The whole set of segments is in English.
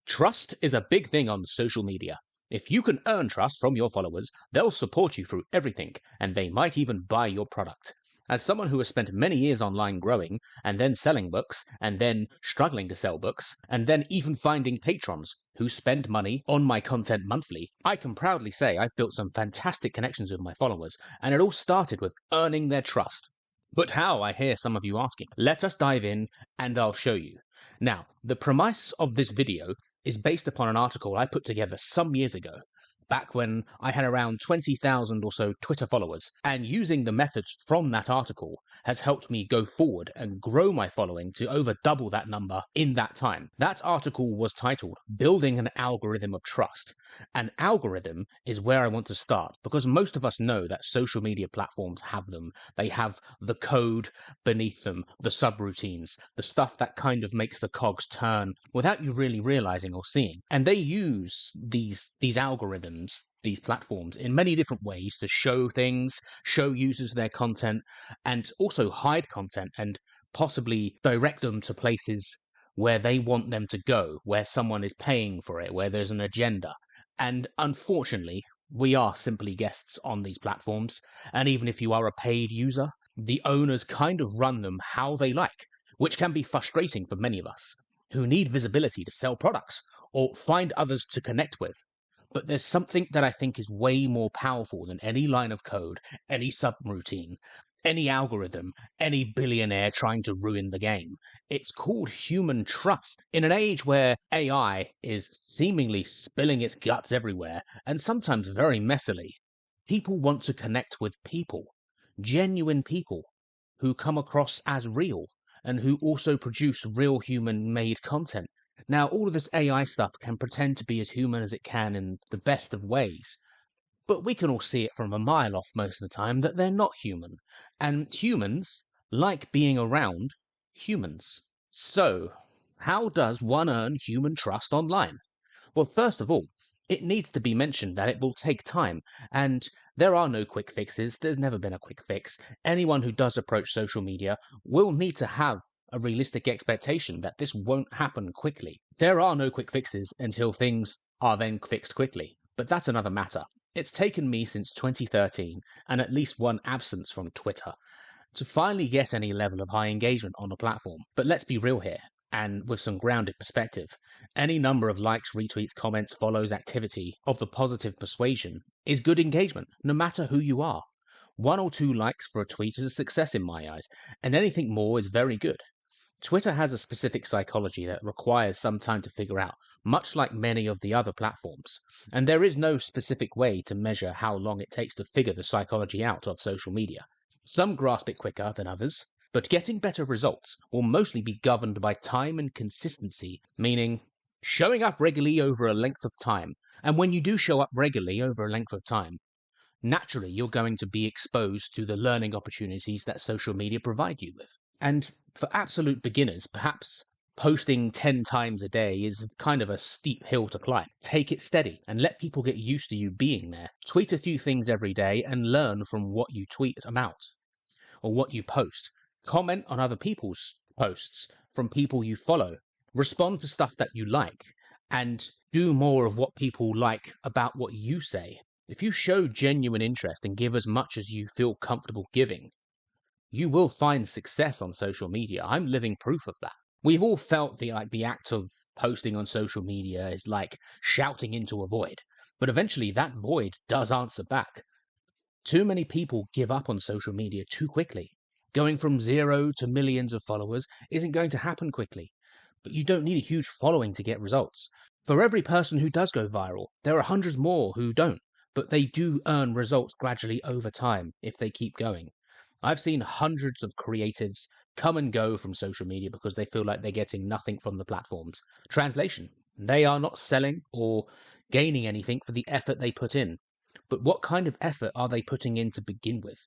Trust is a big thing on social media. If you can earn trust from your followers, they'll support you through everything, and they might even buy your product. As someone who has spent many years online growing, and then selling books, and then struggling to sell books, and then even finding patrons who spend money on my content monthly, I can proudly say I've built some fantastic connections with my followers, and it all started with earning their trust. But how, I hear some of you asking. Let us dive in, and I'll show you. Now, the premise of this video is based upon an article I put together some years ago, back when I had around 20,000 or so Twitter followers, and using the methods from that article has helped me go forward and grow my following to over double that number in that time. That article was titled Building an Algorithm of Trust. An algorithm is where I want to start, because most of us know that social media platforms have them. They have the code beneath them, the subroutines, the stuff that kind of makes the cogs turn without you really realizing or seeing. And they use these algorithms, these platforms, in many different ways to show things, show users their content, and also hide content and possibly direct them to places where they want them to go, where someone is paying for it, where there's an agenda. And unfortunately, we are simply guests on these platforms, and even if you are a paid user, the owners kind of run them how they like, which can be frustrating for many of us who need visibility to sell products or find others to connect with. But there's something that I think is way more powerful than any line of code, any subroutine, any algorithm, any billionaire trying to ruin the game. It's called human trust. In an age where AI is seemingly spilling its guts everywhere, and sometimes very messily, people want to connect with people, genuine people, who come across as real, and who also produce real human-made content. Now, all of this AI stuff can pretend to be as human as it can in the best of ways, but we can all see it from a mile off most of the time that they're not human. And humans like being around humans. So, how does one earn human trust online? Well, first of all, it needs to be mentioned that it will take time, and there are no quick fixes. There's never been a quick fix. Anyone who does approach social media will need to have a realistic expectation that this won't happen quickly. There are no quick fixes until things are then fixed quickly, but that's another matter. It's taken me since 2013, and at least one absence from Twitter, to finally get any level of high engagement on the platform. But let's be real here, and with some grounded perspective. Any number of likes, retweets, comments, follows, activity of the positive persuasion is good engagement, no matter who you are. 1 or 2 likes for a tweet is a success in my eyes, and anything more is very good. Twitter has a specific psychology that requires some time to figure out, much like many of the other platforms. And there is no specific way to measure how long it takes to figure the psychology out of social media. Some grasp it quicker than others, but getting better results will mostly be governed by time and consistency, meaning showing up regularly over a length of time. And when you do show up regularly over a length of time, naturally you're going to be exposed to the learning opportunities that social media provide you with. And for absolute beginners, perhaps posting 10 times a day is kind of a steep hill to climb. Take it steady and let people get used to you being there. Tweet a few things every day and learn from what you tweet about or what you post. Comment on other people's posts from people you follow. Respond to stuff that you like, and do more of what people like about what you say. If you show genuine interest and give as much as you feel comfortable giving, you will find success on social media. I'm living proof of that. We've all felt the act of posting on social media is like shouting into a void, but eventually that void does answer back. Too many people give up on social media too quickly. Going from 0 to millions of followers isn't going to happen quickly, but you don't need a huge following to get results. For every person who does go viral, there are hundreds more who don't, but they do earn results gradually over time if they keep going. I've seen hundreds of creatives come and go from social media because they feel like they're getting nothing from the platforms. Translation: they are not selling or gaining anything for the effort they put in. But what kind of effort are they putting in to begin with?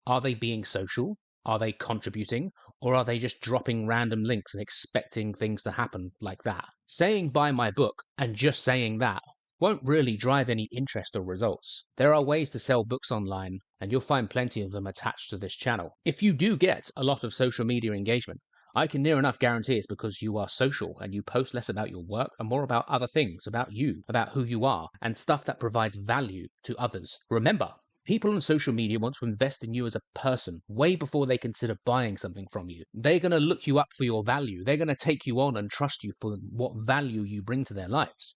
Are they being social? Are they contributing? Or are they just dropping random links and expecting things to happen like that? Saying buy my book and just saying that won't really drive any interest or results. There are ways to sell books online, and you'll find plenty of them attached to this channel. If you do get a lot of social media engagement, I can near enough guarantee it's because you are social and you post less about your work and more about other things, about you, about who you are, and stuff that provides value to others. Remember, people on social media want to invest in you as a person way before they consider buying something from you. They're going to look you up for your value. They're going to take you on and trust you for what value you bring to their lives.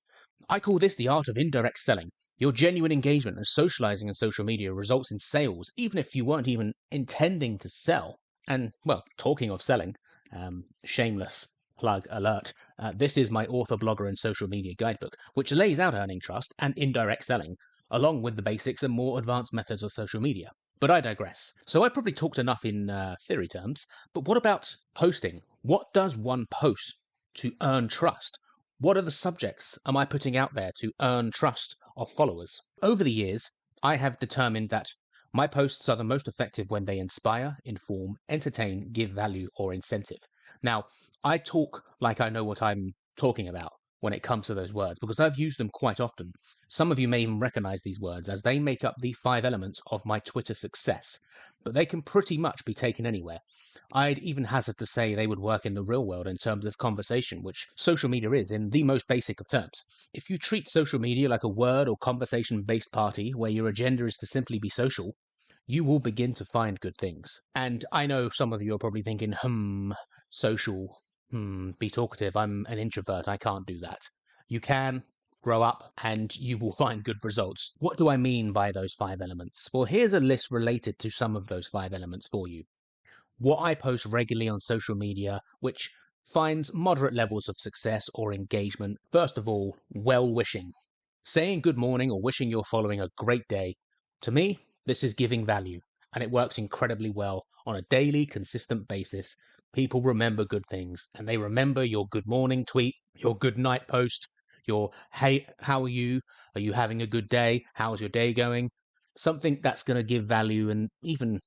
I call this the art of indirect selling. Your genuine engagement and socializing on social media results in sales, even if you weren't even intending to sell. And, well, talking of selling, shameless plug alert, this is my author, blogger, and social media guidebook, which lays out earning trust and indirect selling, along with the basics and more advanced methods of social media. But I digress. So I probably talked enough in theory terms, but what about posting? What does one post to earn trust? What are the subjects am I putting out there to earn trust of followers? Over the years, I have determined that my posts are the most effective when they inspire, inform, entertain, give value, or incentive. Now, I talk like I know what I'm talking about when it comes to those words because I've used them quite often. Some of you may even recognize these words as they make up the 5 elements of my Twitter success, but they can pretty much be taken anywhere. I'd even hazard to say they would work in the real world in terms of conversation, which social media is in the most basic of terms. If you treat social media like a word or conversation based party where your agenda is to simply be social, you will begin to find good things. And I know some of you are probably thinking, social, be talkative. I'm an introvert. I can't do that. You can grow up and you will find good results. What do I mean by those 5 elements? Well, here's a list related to some of those 5 elements for you. What I post regularly on social media, which finds moderate levels of success or engagement. First of all, well-wishing. Saying good morning or wishing you're following a great day. To me, this is giving value, and it works incredibly well on a daily, consistent basis. People remember good things, and they remember your good morning tweet, your good night post, your hey, how are you? Are you having a good day? How's your day going? Something that's going to give value and even,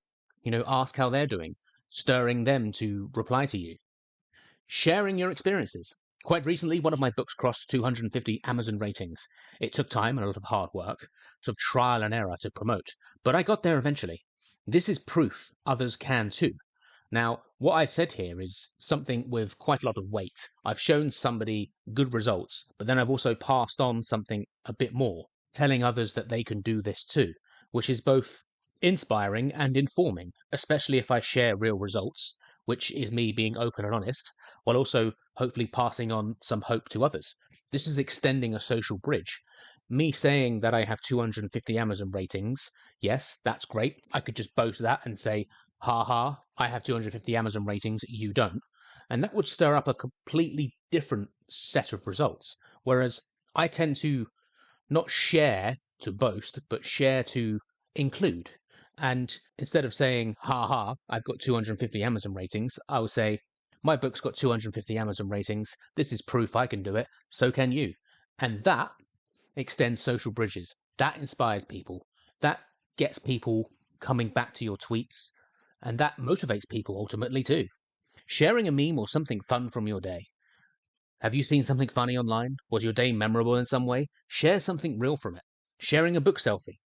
ask how they're doing, stirring them to reply to you. Sharing your experiences. Quite recently, one of my books crossed 250 Amazon ratings. It took time and a lot of hard work, took trial and error to promote, but I got there eventually. This is proof others can too. Now, what I've said here is something with quite a lot of weight. I've shown somebody good results, but then I've also passed on something a bit more, telling others that they can do this too, which is both inspiring and informing, especially if I share real results, which is me being open and honest, while also hopefully passing on some hope to others. This is extending a social bridge. Me saying that I have 250 Amazon ratings, yes, that's great. I could just boast that and say, ha, I have 250 Amazon ratings, you don't. And that would stir up a completely different set of results. Whereas I tend to not share to boast, but share to include. And instead of saying, I've got 250 Amazon ratings, I will say, my book's got 250 Amazon ratings. This is proof I can do it. So can you. And that extends social bridges. That inspires people. That gets people coming back to your tweets. And that motivates people ultimately too. Sharing a meme or something fun from your day. Have you seen something funny online? Was your day memorable in some way? Share something real from it. Sharing a book selfie.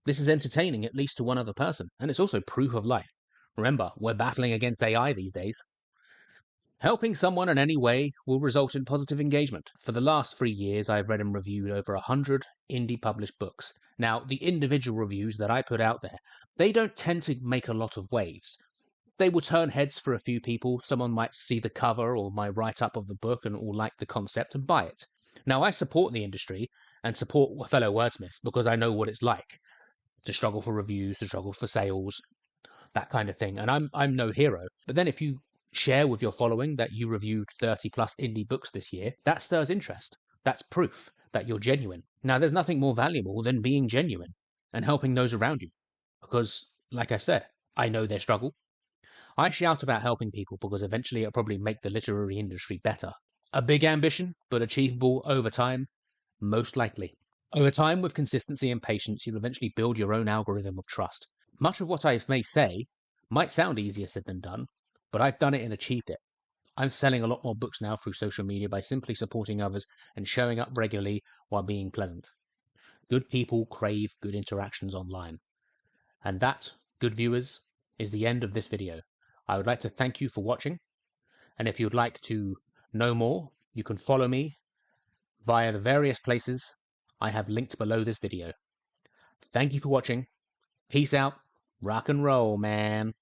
This is entertaining at least to one other person, and it's also proof of life. Remember, we're battling against AI these days. Helping someone in any way will result in positive engagement. For the last 3 years, I've read and reviewed over 100 indie published books. Now, the individual reviews that I put out there, they don't tend to make a lot of waves. They will turn heads for a few people. Someone might see the cover or my write-up of the book and will like the concept and buy it. Now, I support the industry and support fellow wordsmiths because I know what it's like. The struggle for reviews, the struggle for sales, that kind of thing. And I'm no hero. But then if you share with your following that you reviewed 30 plus indie books this year, that stirs interest. That's proof that you're genuine. Now, there's nothing more valuable than being genuine and helping those around you. Because, like I said, I know their struggle. I shout about helping people because eventually it'll probably make the literary industry better. A big ambition, but achievable over time? Most likely. Over time, with consistency and patience, you'll eventually build your own algorithm of trust. Much of what I may say might sound easier said than done, but I've done it and achieved it. I'm selling a lot more books now through social media by simply supporting others and showing up regularly while being pleasant. Good people crave good interactions online. And that, good viewers, is the end of this video. I would like to thank you for watching, And if you'd like to know more, you can follow me via the various places I have linked below this video. Thank you for watching. Peace out. Rock and roll, man.